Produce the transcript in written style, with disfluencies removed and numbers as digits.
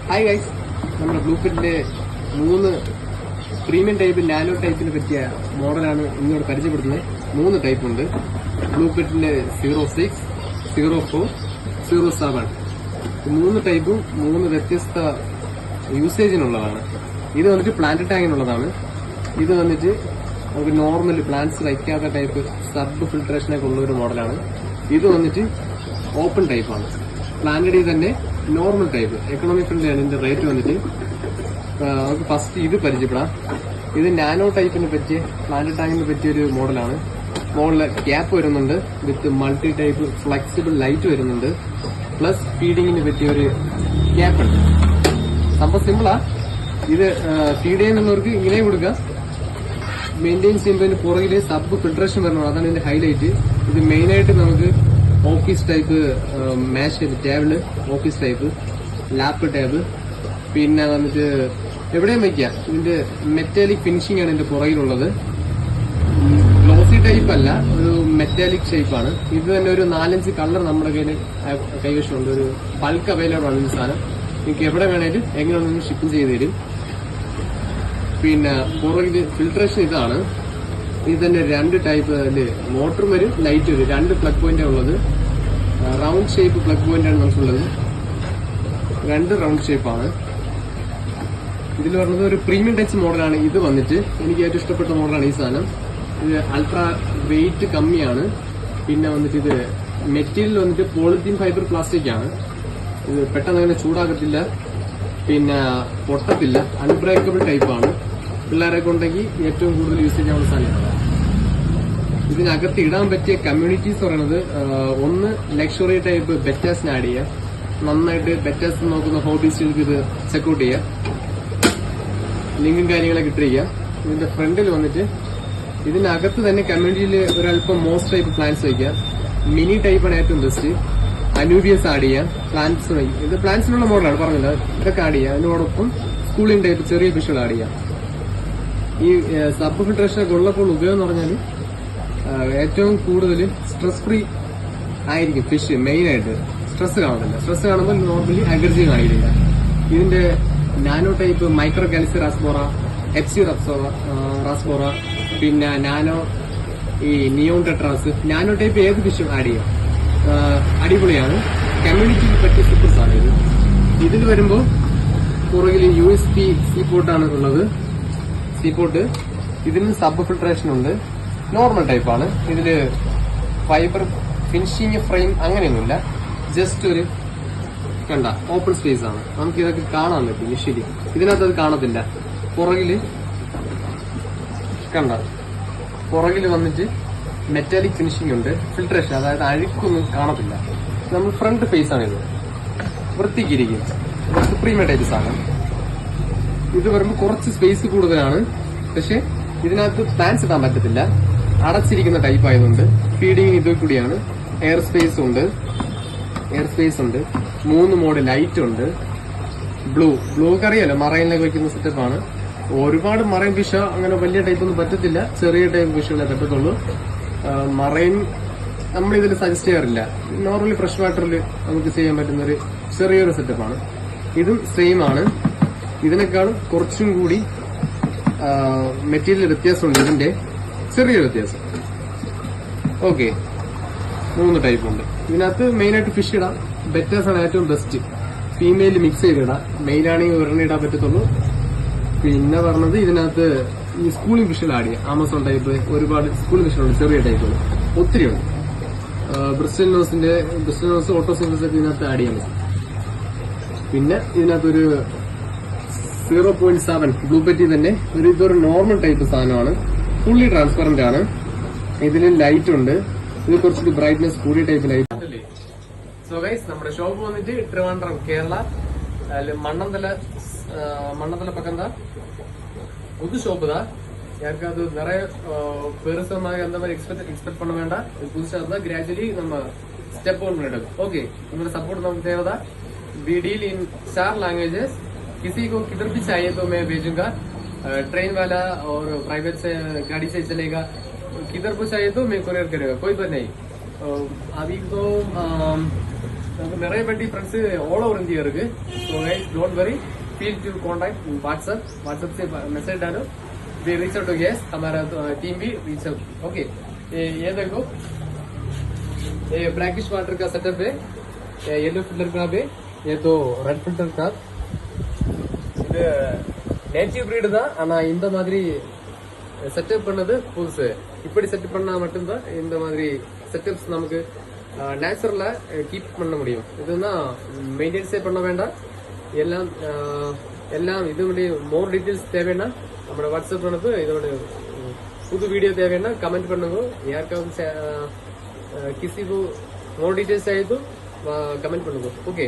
Hi guys, നമ്മുടെ ബ്ലൂഫിറ്റിന്റെ 3 premium type nano ടൈപ്പിന് പറ്റിയ മോഡലാണ് ഇന്നോട് പരിചയപ്പെടുത്തുന്നത്. 3 ടൈപ്പ് ഉണ്ട്. ബ്ലൂഫിറ്റിന്റെ 06, 04, 07. 3 ടൈപ്പും 3 വ്യത്യസ്ത യൂസേജിനുള്ളതാണ്. ഇത് വന്നിട്ട് പ്ലാന്റ് ടാങ്കിനുള്ളതാണ്. ഇത് വന്നിട്ട് നമുക്ക് നോർമൽ പ്ലാന്റ്സ് വയ്ക്കാത്ത ടൈപ്പ് സബ് ഫിൽട്രേഷനൊക്കെ ഉള്ള ഒരു മോഡലാണ്. ഇത് വന്നിട്ട് ഓപ്പൺ ടൈപ്പാണ്. പ്ലാന്റഡി തന്നെ നോർമൽ ടൈപ്പ് എക്കണോമിക് ഫ്രണ്ട്ലിയാണ്. ഇതിന്റെ റേറ്റ് വന്നിട്ട് നമുക്ക് ഫസ്റ്റ് ഇത് പരിചയപ്പെടാം. ഇത് നാനോ ടൈപ്പിന് പറ്റിയ പ്ലാന്റ് ടാങ്കിന് പറ്റിയൊരു മോഡലാണ്. മോഡല് ക്യാപ്പ് വരുന്നുണ്ട്, വിത്ത് മൾട്ടി ടൈപ്പ് ഫ്ലെക്സിബിൾ ലൈറ്റ് വരുന്നുണ്ട്, പ്ലസ് ഫീഡിങ്ങിന് പറ്റിയൊരു ക്യാപ്പ് ഉണ്ട്. സംഭവം സിമ്പിളാ. ഇത് ഫീഡ് ചെയ്യാനുള്ളവർക്ക് ഇങ്ങനെ കൊടുക്കാം. മെയിൻറ്റെയിൻ ചെയ്യുന്നതിന് പുറകില് സബ് ഫിൽട്രേഷൻ വരണം, അതാണ് ഇതിന്റെ ഹൈലൈറ്റ്. ഇത് മെയിനായിട്ട് നമുക്ക് ഓഫീസ് ടൈപ്പ് മാഷ് ടേബിള്, ഓഫീസ് ടൈപ്പ് ലാപ്പ് ടേബ്, പിന്നെ വന്നിട്ട് എവിടെയും വയ്ക്കാം. ഇതിന്റെ മെറ്റാലിക് ഫിനിഷിംഗ് ആണ് ഇതിന്റെ പുറകിലുള്ളത്. ഗ്ലോസി ടൈപ്പ് അല്ല, ഒരു മെറ്റാലിക് ഷേപ്പാണ്. ഇത് തന്നെ ഒരു 4-5 കളർ നമ്മുടെ കൈവശമുണ്ട്. ഒരു ബൾക്ക് അവൈലബിൾ ആണ് ഈ സാധനം. നിങ്ങൾക്ക് എവിടെ വേണേലും എങ്ങനെ വേണമെങ്കിലും ഷിപ്പിംഗ് ചെയ്ത് തരും. പിന്നെ പുറകില് ഫിൽട്രേഷൻ ഇതാണ്. ഇത് തന്നെ 2 ടൈപ്പ് മോട്ടർ വരും, ലൈറ്റ് വരും. 2 പ്ലഗ് പോയിന്റ് ഉള്ളത്. റൗണ്ട് ഷേപ്പ് പ്ലഗ് പോയിന്റ് ആണ് നമുക്കുള്ളത്. 2 റൗണ്ട് ഷേപ്പാണ്. ഇതിൽ പറഞ്ഞത് ഒരു പ്രീമിയം ടച്ച് മോഡലാണ്. ഇത് വന്നിട്ട് എനിക്ക് ഏറ്റവും ഇഷ്ടപ്പെട്ട മോഡലാണ് ഈ സാധനം. ഇത് അൾട്രാ വെയിറ്റ് കമ്മിയാണ്. പിന്നെ വന്നിട്ട് ഇത് മെറ്റീരിയൽ വന്നിട്ട് പോളിത്തീൻ ഫൈബർ പ്ലാസ്റ്റിക് ആണ്. ഇത് പെട്ടെന്ന് അങ്ങനെ ചൂടാകത്തില്ല, പിന്നെ പൊട്ടത്തില്ല. അൺബ്രേക്കബിൾ ടൈപ്പാണ്. പിള്ളേരൊക്കെ ഉണ്ടെങ്കിൽ ഏറ്റവും കൂടുതൽ യൂസ് ചെയ്യാനുള്ള സാധനമാണ്. ഇതിനകത്ത് ഇടാൻ പറ്റിയ കമ്മ്യൂണിറ്റീസ് പറയുന്നത്, ഒന്ന് ലക്ഷറി ടൈപ്പ് ബെറ്റാസിന് ആഡ് ചെയ്യാം. നന്നായിട്ട് ബെറ്റാസ് നോക്കുന്ന ഹോബീസിലേക്ക് ഇത് ചെക്കൗട്ട് ചെയ്യാം. ലിങ്കും കാര്യങ്ങളൊക്കെ ഇട്ടിരിക്കുക. ഇതിന്റെ ഫ്രണ്ടിൽ വന്നിട്ട് ഇതിനകത്ത് തന്നെ കമ്മ്യൂണിറ്റിയിൽ ഒരല്പം മോസ്റ്റ് ടൈപ്പ് പ്ലാന്റ്സ് വയ്ക്കാം. മിനി ടൈപ്പാണ് ഏറ്റവും ബെസ്റ്റ്. അനൂബിയസ് ആഡ് ചെയ്യാം. പ്ലാന്റ്സ് ഇത് പ്ലാന്റ്സിനുള്ള മോഡലാണ് പറഞ്ഞില്ല, ഇതൊക്കെ ആഡ് ചെയ്യാം. അതിനോടൊപ്പം സ്കൂളിംഗ് ടൈപ്പ് ചെറിയ ഫിഷുകൾ ആഡ് ചെയ്യാം. ഈ സബ് ഫിൽട്രേഷൻ ഒക്കെ ഉള്ളപ്പോൾ ഉപയോഗം എന്ന് പറഞ്ഞാൽ ഏറ്റവും കൂടുതൽ സ്ട്രെസ് ഫ്രീ ആയിരിക്കും ഫിഷ്. മെയിനായിട്ട് സ്ട്രെസ് കാണത്തില്ല. സ്ട്രെസ് കാണുമ്പോൾ നോർമലി അലർജി കാണിക്കില്ല. ഇതിന്റെ നാനോ ടൈപ്പ് മൈക്രോ കാൽസി റാസ്ബോറ, എപ്സി റാസ്ബോറ, പിന്നെ നാനോ ഈ നിയോൺ ടെട്രാസ്, നാനോ ടൈപ്പ് ഏത് ഫിഷും ആഡ് ചെയ്യാം. അടിപൊളിയാണ്. കമ്മ്യൂണിറ്റിക്ക് പറ്റിയ സൂപ്പർ സാധനം ഇത്. ഇതിൽ വരുമ്പോൾ പുറകിൽ USB സീപോർട്ടാണ് ഉള്ളത്. സീപോർട്ട് ഇതിന് സബ് ഫിൽട്രേഷൻ ഉണ്ട്. നോർമൽ ടൈപ്പാണ്. ഇതില് ഫൈബർ ഫിനിഷിങ് ഫ്രെയിം അങ്ങനെയൊന്നുമില്ല. ജസ്റ്റ് ഒരു കണ്ട ഓപ്പൺ സ്പേസ് ആണ്. നമുക്ക് ഇതൊക്കെ കാണാൻ പറ്റും വിഷ്വലി. ഇതിനകത്ത് അത് കാണത്തില്ല. പുറകില് കണ്ട പുറകില് വന്നിട്ട് മെറ്റാലിക് ഫിനിഷിംഗ് ഉണ്ട്. ഫിൽട്രേഷൻ, അതായത് അഴുക്കൊന്നും കാണത്തില്ല. നമ്മൾ ഫ്രണ്ട് ഫേസ് ആണ്. ഇത് വൃത്തിക്കിരിക്കും. സുപ്രീം ടൈപ്പ് സാധനം. ഇത് വരുമ്പോൾ കുറച്ച് സ്പേസ് കൂടുതലാണ്. പക്ഷെ ഇതിനകത്ത് പ്ലാന്റ്സ് ഇടാൻ പറ്റത്തില്ല, അടച്ചിരിക്കുന്ന ടൈപ്പ് ആയതുകൊണ്ട്. ഫീഡിങ് ഇതിൽ കൂടിയാണ്. എയർ സ്പേസ് ഉണ്ട്. 3 മോഡ് ലൈറ്റ് ഉണ്ട്. ബ്ലൂ ഒക്കെ അറിയാലോ, മറൈനിലൊക്കെ വെക്കുന്ന സെറ്റപ്പാണ്. ഒരുപാട് മറൈൻ ഫിഷ് അങ്ങനെ വലിയ ടൈപ്പ് ഒന്നും പറ്റത്തില്ല. ചെറിയ ടൈപ്പ് ഫിഷുകളെ പറ്റത്തുള്ളൂ. മറൈൻ നമ്മളിതിൽ സജസ്റ്റ് ചെയ്യാറില്ല. നോർമലി ഫ്രഷ് വാട്ടറിൽ നമുക്ക് ചെയ്യാൻ പറ്റുന്ന ഒരു ചെറിയൊരു സെറ്റപ്പാണ്. ഇതും സെയിം ആണ്. ഇതിനേക്കാളും കുറച്ചും കൂടി മെറ്റീരിയൽ വ്യത്യാസമുണ്ട്. ഇതിന്റെ ചെറിയൊരു വ്യത്യാസം. ഓക്കെ, 3 ടൈപ്പ് ഉണ്ട്. ഇതിനകത്ത് മെയിനായിട്ട് ഫിഷ് ഇടാം. ബെറ്റാസ് ആണ് ഏറ്റവും ബെസ്റ്റ്. ഫീമെയിൽ മിക്സ് ചെയ്തിടാം. മെയിലാണെങ്കിൽ ഒരെണ്ണം ഇടാൻ പറ്റത്തുള്ളൂ. പിന്നെ പറഞ്ഞത് ഇതിനകത്ത് ഈ സ്കൂളിംഗ് ഫിഷുകൾ ആഡ് ചെയ്യാം. ആമസോൺ ടൈപ്പ് ഒരുപാട് സ്കൂളിംഗ് ഫിഷുകളുണ്ട്. ചെറിയ ടൈപ്പുകൾ ഒത്തിരി ഉണ്ട്. ബ്രിസ്റ്റൽ നോസ് ഓട്ടോസിന്തസിസ് ഒക്കെ ഇതിനകത്ത് ആഡ് ചെയ്യാൻ പറ്റും. പിന്നെ ഇതിനകത്തൊരു 0.7 ബ്ലൂപെറ്റി തന്നെ ഇതൊരു നോർമൽ ടൈപ്പ് സാധനമാണ്. ഫുള്ളി ട്രാൻസ്പെറന്റ് ആണ്. ഇതിൽ ലൈറ്റ് ഉണ്ട്. ഇത് കുറച്ചുകൂടി ബ്രൈറ്റ്നെസ് കൂടിയ ടൈപ്പ് ലൈറ്റ്. സോ ഗൈസ്, നമ്മുടെ ഷോപ്പ് വന്നിട്ട് ട്രിവാൻഡ്രം, കേരള, மண்ணத்துல பக்கம் தான் புது ஷாப்பு தான். யாருக்காவது நிறைய பெருசாக அந்த மாதிரி எக்ஸ்பெக்ட் பண்ண வேண்டாம். புதுசாக இருந்தால் கிராஜுவலி நம்ம ஸ்டெப் ஒன் பண்ணிடும். ஓகே, உங்களோட சப்போर्ट நமக்கு தேவைதா. We deal in 4 languages. किसी को किधर भी चाहिए तो मैं भेजूंगा. ट्रेन वाला और प्राइवेट से गाड़ी से चलेगा. किधर को चाहिए तो मैं कोरियर करेगा, कोई बात नहीं. अभी तो நமக்கு நிறைய வண்டி ஃப்ரெண்ட்ஸ் ஆல் ஓவர் இந்தியா இருக்கு. So guys don't worry, feel to contact WhatsApp से मैसेज डालो, we reach out to yes, हमारा टीम भी रीच आउट. ओके, ये देखो ये ब्लैकिश वाटर का सेटअप है, येलो फिल्टर का है, ये तो रेड फिल्टर का. இது நேட்டிவ் பிரீடு தான், ஆனா இந்த மாதிரி செட்டப் பண்ணது புதுசு. இப்படி செட்டப் பண்ணா மட்டும்தான் இந்த மாதிரி செட்டப்ஸ் நமக்கு நேச்சுரலா கீப் பண்ண முடியும். இதுதான் மெயின்டெனன்ஸே பண்ண வேண்டாம். எல்லாம் இதோட மோர் டீடைல்ஸ் தேவைன்னா நம்மளோட வாட்ஸ்அப் பண்ணது, இதோட புது வீடியோ தேவைன்னா கமெண்ட் பண்ணுங்க. யாருக்காவது கிசி மோர் டீடைல்ஸ் ஆயிடுது கமெண்ட் பண்ணுங்க. ஓகே.